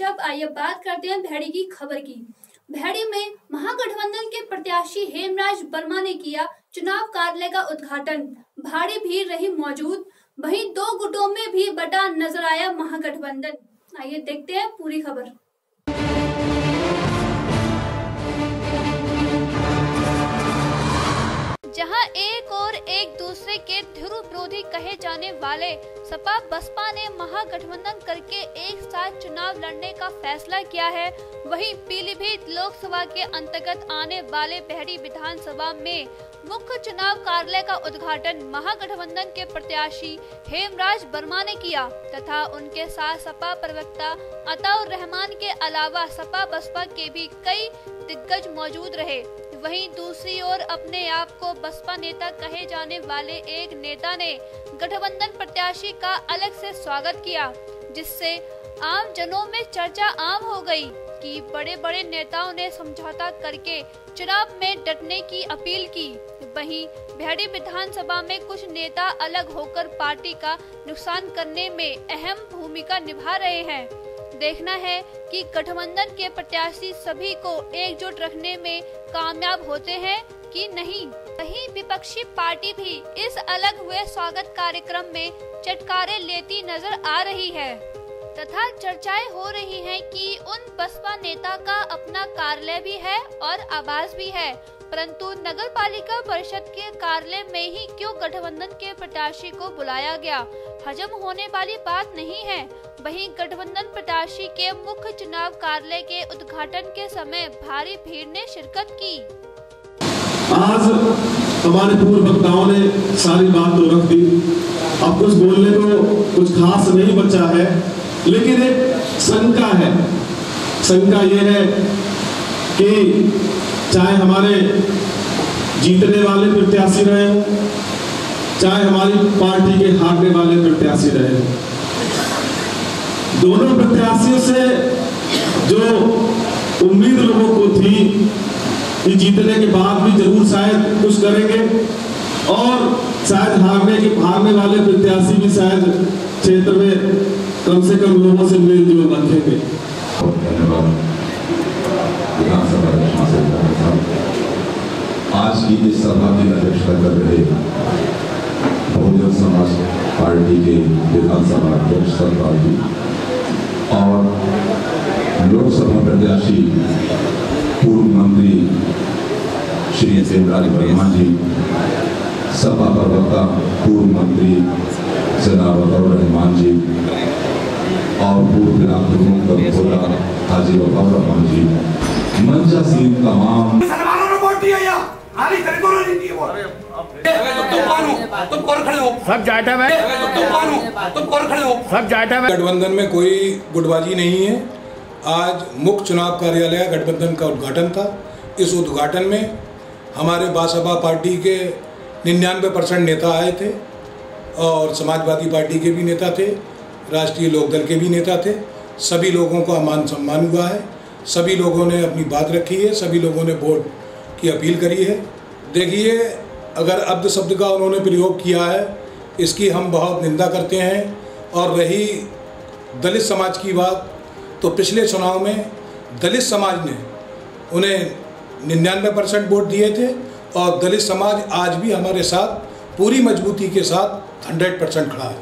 गपशप। आइए बात करते हैं भैड़ी की खबर की। भैड़ी में महागठबंधन के प्रत्याशी हेमराज वर्मा ने किया चुनाव कार्यालय का उद्घाटन। भारी भीड़ रही मौजूद, वहीं दो गुटों में भी बटा नजर आया महागठबंधन। आइए देखते हैं पूरी खबर। जहां एक और एक दूसरे के ध्रुव विरोधी कहे जाने वाले सपा बसपा ने महागठबंधन करके एक साथ चुनाव लड़ने का फैसला किया है, वहीं पीलीभीत लोकसभा के अंतर्गत आने वाले भैड़ी विधानसभा में मुख्य चुनाव कार्यालय का उद्घाटन महागठबंधन के प्रत्याशी हेमराज वर्मा ने किया तथा उनके साथ सपा प्रवक्ता अताउर रहमान के अलावा सपा बसपा के भी कई दिग्गज मौजूद रहे। वहीं दूसरी ओर अपने आप को बसपा नेता कहे जाने वाले एक नेता ने गठबंधन प्रत्याशी का अलग से स्वागत किया, जिससे आम जनों में चर्चा आम हो गई कि बड़े बड़े नेताओं ने समझौता करके चुनाव में डटने की अपील की। वहीं भैड़ी विधानसभा में कुछ नेता अलग होकर पार्टी का नुकसान करने में अहम भूमिका निभा रहे हैं। देखना है कि गठबंधन के प्रत्याशी सभी को एकजुट रखने में कामयाब होते हैं कि नहीं। वहीं विपक्षी पार्टी भी इस अलग हुए स्वागत कार्यक्रम में चटकारे लेती नजर आ रही है तथा चर्चाएं हो रही हैं कि उन बसपा नेता का अपना कार्यालय भी है और आवास भी है, परंतु नगर पालिका परिषद के कार्यालय में ही क्यों गठबंधन के प्रत्याशी को बुलाया गया, हजम होने वाली बात नहीं है। वहीं गठबंधन प्रत्याशी के मुख्य चुनाव कार्यालय के उद्घाटन के समय भारी भीड़ ने शिरकत की। आज हमारे पूर्व वक्ताओं ने सारी बात तो रख दी, अब कुछ बोलने को कुछ खास नहीं बचा है, लेकिन एक शंका है। शंका ये है कि चाहे हमारे जीतने वाले प्रत्याशी रहे हों, चाहे हमारी पार्टी के हारने वाले प्रत्याशी रहे हों, दोनों प्रत्याशियों से जो उम्मीद लोगों को थी कि जीतने के बाद भी जरूर शायद कुछ करेंगे और शायद हारने वाले प्रत्याशी भी शायद क्षेत्र में कम से कम लोगों से मेल जोल रखेंगे। धन्यवाद विधानसभा आज की इस सभा की अध्यक्षता कर रहे बहुजन समाज पार्टी के विधानसभा अध्यक्ष सरकार जी और लोकसभा प्रत्याशी पूर्व मंत्री श्री हेमराज वर्मा जी, सपा प्रवक्ता पूर्व मंत्री जनाब अताउर रहमान जी और पूर्व विधान प्रमुख हाजी अताउर रहमान जी, मंचासीन तमाम सब जाटा में गठबंधन में कोई गुटबाजी नहीं है। आज मुख्य चुनाव कार्यालय गठबंधन का उद्घाटन था। इस उद्घाटन में हमारे बासपा पार्टी के 99% नेता आए थे और समाजवादी पार्टी के भी नेता थे, राष्ट्रीय लोकदल के भी नेता थे। सभी लोगों का मान सम्मान हुआ है, सभी लोगों ने अपनी बात रखी है, सभी लोगों ने वोट की अपील करी है। देखिए, अगर अब्द शब्द का उन्होंने प्रयोग किया है, इसकी हम बहुत निंदा करते हैं। और रही दलित समाज की बात, तो पिछले चुनाव में दलित समाज ने उन्हें 99% वोट दिए थे और दलित समाज आज भी हमारे साथ पूरी मजबूती के साथ 100% खड़ा है।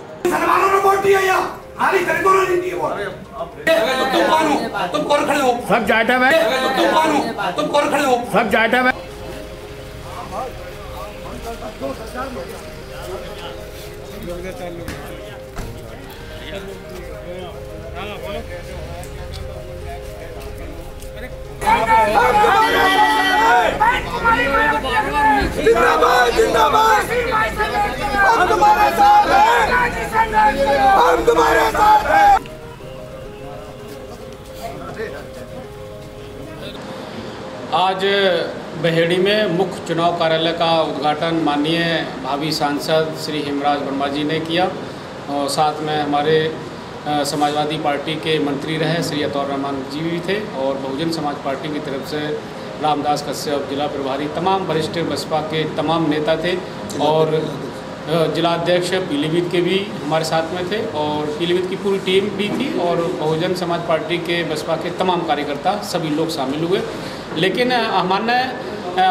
सब जाटा में सब जाटा में जिंदाबाद जिंदाबाद, हम तुम्हारे साथ हैं, हम तुम्हारे साथ हैं। आज बहेड़ी में मुख्य चुनाव कार्यालय का उद्घाटन माननीय भावी सांसद श्री हेमराज वर्मा जी ने किया और साथ में हमारे समाजवादी पार्टी के मंत्री रहे श्री अताउर रहमान जी भी थे और बहुजन समाज पार्टी की तरफ से रामदास कश्यप जिला प्रभारी, तमाम वरिष्ठ बसपा के तमाम नेता थे और जिला अध्यक्ष पीलीभीत के भी हमारे साथ में थे और पीलीभीत की पूरी टीम भी थी और बहुजन समाज पार्टी के बसपा के तमाम कार्यकर्ता सभी लोग शामिल हुए। लेकिन हमारे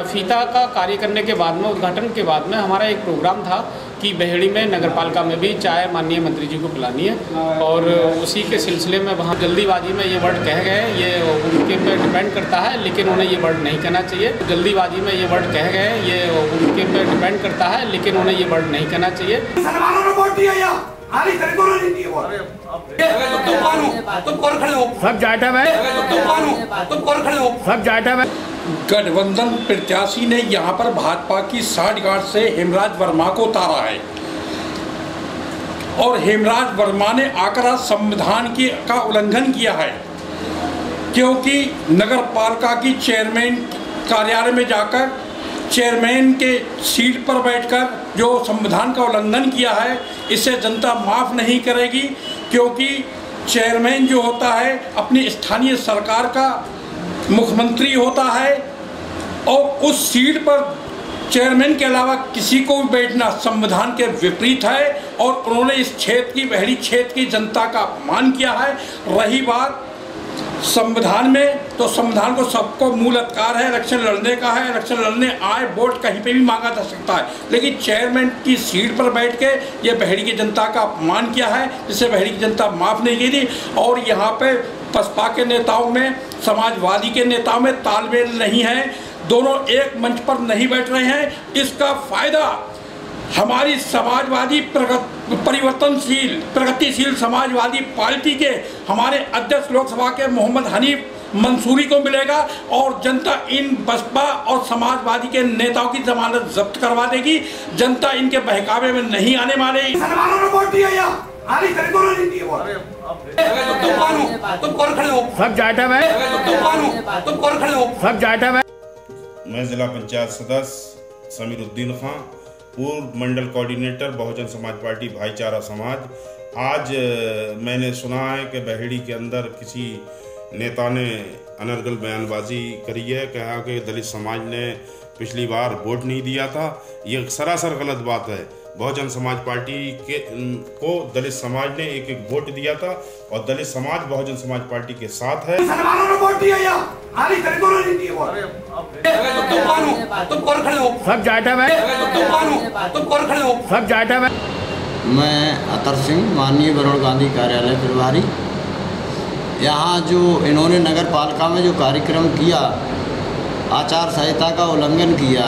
फीता का कार्य करने के बाद में, उद्घाटन के बाद में हमारा एक प्रोग्राम था कि बहेड़ी में नगरपालिका में भी चाय माननीय मंत्री जी को पिलानी है और उसी के सिलसिले में वहाँ जल्दीबाजी में ये वर्ड कह गए, ये उनके पे डिपेंड करता है, लेकिन उन्हें ये वर्ड नहीं कहना चाहिए। जल्दीबाजी में ये वर्ड कह गए, ये उनके पे डिपेंड करता है, लेकिन उन्हें ये वर्ड नहीं कहना चाहिए। सब जाटा में, सब जाटा में। गठबंधन प्रत्याशी ने यहाँ पर भाजपा की साठगांठ से हेमराज वर्मा को उतारा है और हेमराज वर्मा ने आकर आज संविधान का उल्लंघन किया है, क्योंकि नगर पालिका की चेयरमैन कार्यालय में जाकर चेयरमैन के सीट पर बैठकर जो संविधान का उल्लंघन किया है, इसे जनता माफ़ नहीं करेगी। क्योंकि चेयरमैन जो होता है अपनी स्थानीय सरकार का मुख्यमंत्री होता है और उस सीट पर चेयरमैन के अलावा किसी को भी बैठना संविधान के विपरीत है और उन्होंने इस क्षेत्र की, बहेड़ी क्षेत्र की जनता का अपमान किया है। रही बात संविधान में, तो संविधान को सबको मूल अधिकार है, इलेक्शन लड़ने का है, इलेक्शन लड़ने आए, वोट कहीं पे भी मांगा जा सकता है, लेकिन चेयरमैन की सीट पर बैठ के ये बहेड़ी की जनता का अपमान किया है, जिसे बहेड़ी की जनता माफ़ नहीं की थी। और यहाँ पे बसपा के नेताओं में, समाजवादी के नेताओं में तालमेल नहीं है, दोनों एक मंच पर नहीं बैठ रहे हैं। इसका फायदा हमारी समाजवादी प्रगतिशील समाजवादी पार्टी के हमारे अध्यक्ष लोकसभा के मोहम्मद हनीफ मंसूरी को मिलेगा और जनता इन बसपा और समाजवादी के नेताओं की जमानत जब्त करवा देगी। जनता इनके बहकावे में नहीं आने वाली। सब जाटा में, सब जाटा में। मैं जिला पंचायत सदस्य समीरुद्दीन खां, पूर्व मंडल कोऑर्डिनेटर बहुजन समाज पार्टी भाईचारा समाज। आज मैंने सुना है कि बहेड़ी के अंदर किसी नेता ने अनर्गल बयानबाजी करी है, कहा कि दलित समाज ने पिछली बार वोट नहीं दिया था। ये सरासर गलत बात है। बहुजन समाज पार्टी को दलित समाज ने एक वोट दिया था और दलित समाज बहुजन समाज पार्टी के साथ है। सब जाटा में, सब जाटा में। मैं अतर सिंह, माननीय वरुण गांधी कार्यालय प्रभारी। यहाँ जो इन्होंने नगर पालिका में जो कार्यक्रम किया, आचार संहिता का उल्लंघन किया,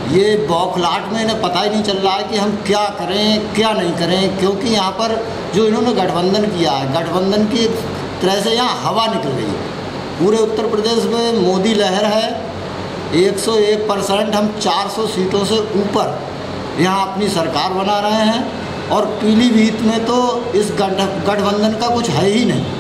ये बौखलाहट में इन्हें पता ही नहीं चल रहा है कि हम क्या करें क्या नहीं करें। क्योंकि यहाँ पर जो इन्होंने गठबंधन किया है, गठबंधन की तरह से यहाँ हवा निकल गई है। पूरे उत्तर प्रदेश में मोदी लहर है, 101%। हम 400 सीटों से ऊपर यहाँ अपनी सरकार बना रहे हैं और पीलीभीत में तो इस गठबंधन का कुछ है ही नहीं।